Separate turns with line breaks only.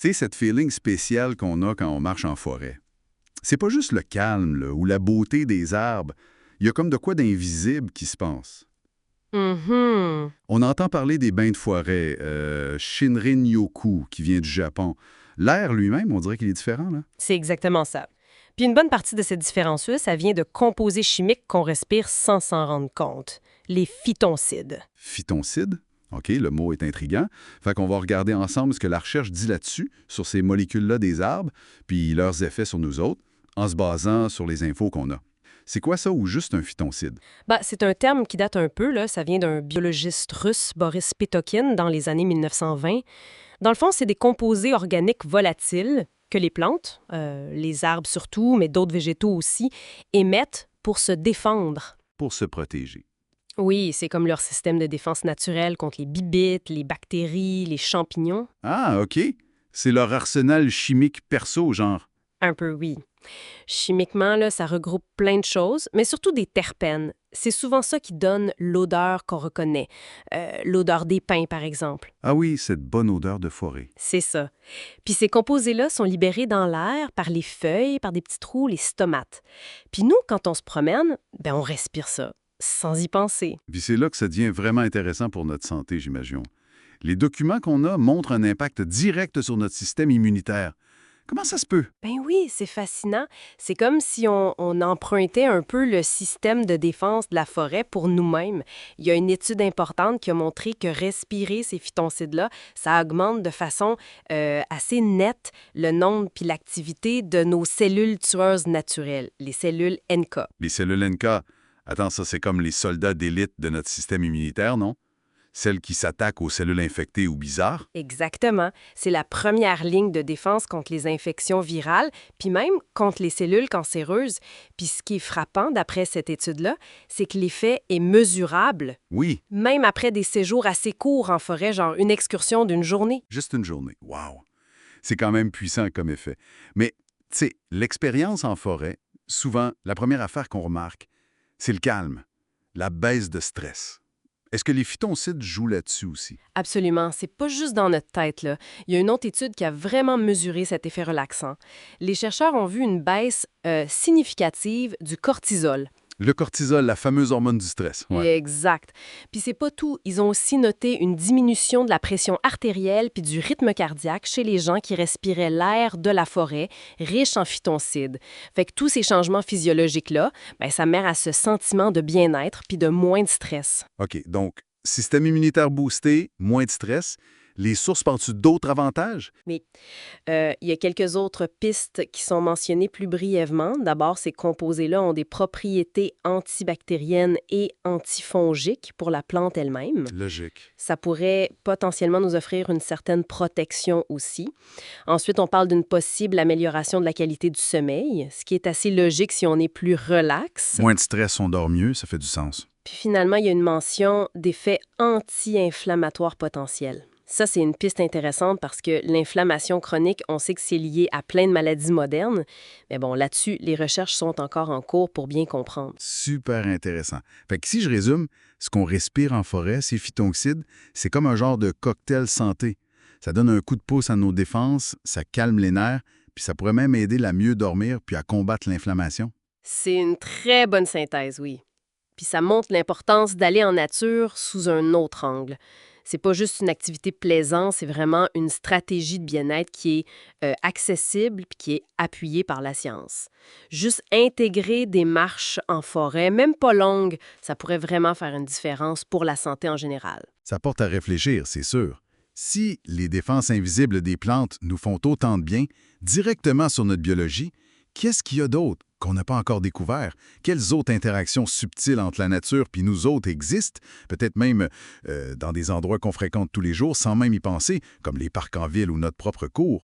Tu sais, cette feeling spécial qu'on a quand on marche en forêt. C'est pas juste le calme là, ou la beauté des arbres. Il y a comme de quoi d'invisible qui se passe.
Mhm.
On entend parler des bains de forêt, Shinrin-yoku, qui vient du Japon. L'air lui-même, on dirait qu'il est différent, là.
C'est exactement ça. Puis une bonne partie de cette différence-là, ça vient de composés chimiques qu'on respire sans s'en rendre compte. Les phytoncides.
Phytoncide, OK, le mot est intriguant. Fait qu'on va regarder ensemble ce que la recherche dit là-dessus, sur ces molécules-là des arbres, puis leurs effets sur nous autres, en se basant sur les infos qu'on a. C'est quoi ça ou juste un phytoncide?
C'est un terme qui date un peu, là. Ça vient d'un biologiste russe, Boris Pétokine, dans les années 1920. Dans le fond, c'est des composés organiques volatiles que les plantes, les arbres surtout, mais d'autres végétaux aussi, émettent pour se défendre.
Pour se protéger.
Oui, c'est comme leur système de défense naturelle contre les bibites, les bactéries, les champignons.
Ah, OK. C'est leur arsenal chimique perso, genre.
Un peu, oui. Chimiquement, là, ça regroupe plein de choses, mais surtout des terpènes. C'est souvent ça qui donne l'odeur qu'on reconnaît. L'odeur des pins, par exemple.
Ah oui, cette bonne odeur de forêt.
C'est ça. Puis ces composés-là sont libérés dans l'air par les feuilles, par des petits trous, les stomates. Puis nous, quand on se promène, on respire ça, sans y penser.
Puis c'est là que ça devient vraiment intéressant pour notre santé, j'imagine. Les documents qu'on a montrent un impact direct sur notre système immunitaire. Comment ça se peut?
Ben oui, c'est fascinant. C'est comme si on empruntait un peu le système de défense de la forêt pour nous-mêmes. Il y a une étude importante qui a montré que respirer ces phytoncides-là, ça augmente de façon assez nette le nombre puis l'activité de nos cellules tueuses naturelles, les cellules NK.
Les cellules NK. Attends, ça c'est comme les soldats d'élite de notre système immunitaire, non? Celles qui s'attaquent aux cellules infectées ou bizarres?
Exactement. C'est la première ligne de défense contre les infections virales, puis même contre les cellules cancéreuses. Puis ce qui est frappant, d'après cette étude-là, c'est que l'effet est mesurable,
Oui,
même après des séjours assez courts en forêt, genre une excursion d'une journée.
juste une journée. Wow! C'est quand même puissant comme effet. Mais, tu sais, l'expérience en forêt, souvent, la première affaire qu'on remarque, c'est le calme, la baisse de stress. Est-ce que les phytoncides jouent là-dessus aussi?
Absolument, c'est pas juste dans notre tête, là. Il y a une autre étude qui a vraiment mesuré cet effet relaxant. Les chercheurs ont vu une baisse significative du cortisol.
Le cortisol, la fameuse hormone du stress. Ouais.
Exact. Puis c'est pas tout. Ils ont aussi noté une diminution de la pression artérielle puis du rythme cardiaque chez les gens qui respiraient l'air de la forêt, riche en phytoncides. Fait que tous ces changements physiologiques-là, ça mène à ce sentiment de bien-être puis de moins de stress.
OK, donc, système immunitaire boosté, moins de stress. Les sources parlent-tu d'autres avantages?
Mais il y a quelques autres pistes qui sont mentionnées plus brièvement. D'abord, ces composés-là ont des propriétés antibactériennes et antifongiques pour la plante elle-même.
Logique.
Ça pourrait potentiellement nous offrir une certaine protection aussi. Ensuite, on parle d'une possible amélioration de la qualité du sommeil, ce qui est assez logique si on est plus relax.
Moins de stress, on dort mieux, ça fait du sens.
Puis finalement, il y a une mention d'effets anti-inflammatoires potentiels. Ça, c'est une piste intéressante parce que l'inflammation chronique, on sait que c'est lié à plein de maladies modernes. Mais bon, là-dessus, les recherches sont encore en cours pour bien comprendre.
Super intéressant. Fait que si je résume, ce qu'on respire en forêt, ces phytoncides, c'est comme un genre de cocktail santé. Ça donne un coup de pouce à nos défenses, ça calme les nerfs, puis ça pourrait même aider à mieux dormir puis à combattre l'inflammation.
C'est une très bonne synthèse, oui. Puis ça montre l'importance d'aller en nature sous un autre angle. C'est pas juste une activité plaisante, c'est vraiment une stratégie de bien-être qui est accessible puis qui est appuyée par la science. Juste intégrer des marches en forêt, même pas longues, ça pourrait vraiment faire une différence pour la santé en général.
Ça porte à réfléchir, c'est sûr. Si les défenses invisibles des plantes nous font autant de bien directement sur notre biologie, qu'est-ce qu'il y a d'autre qu'on n'a pas encore découvert? Quelles autres interactions subtiles entre la nature puis nous autres existent, peut-être même dans des endroits qu'on fréquente tous les jours sans même y penser, comme les parcs en ville ou notre propre cour?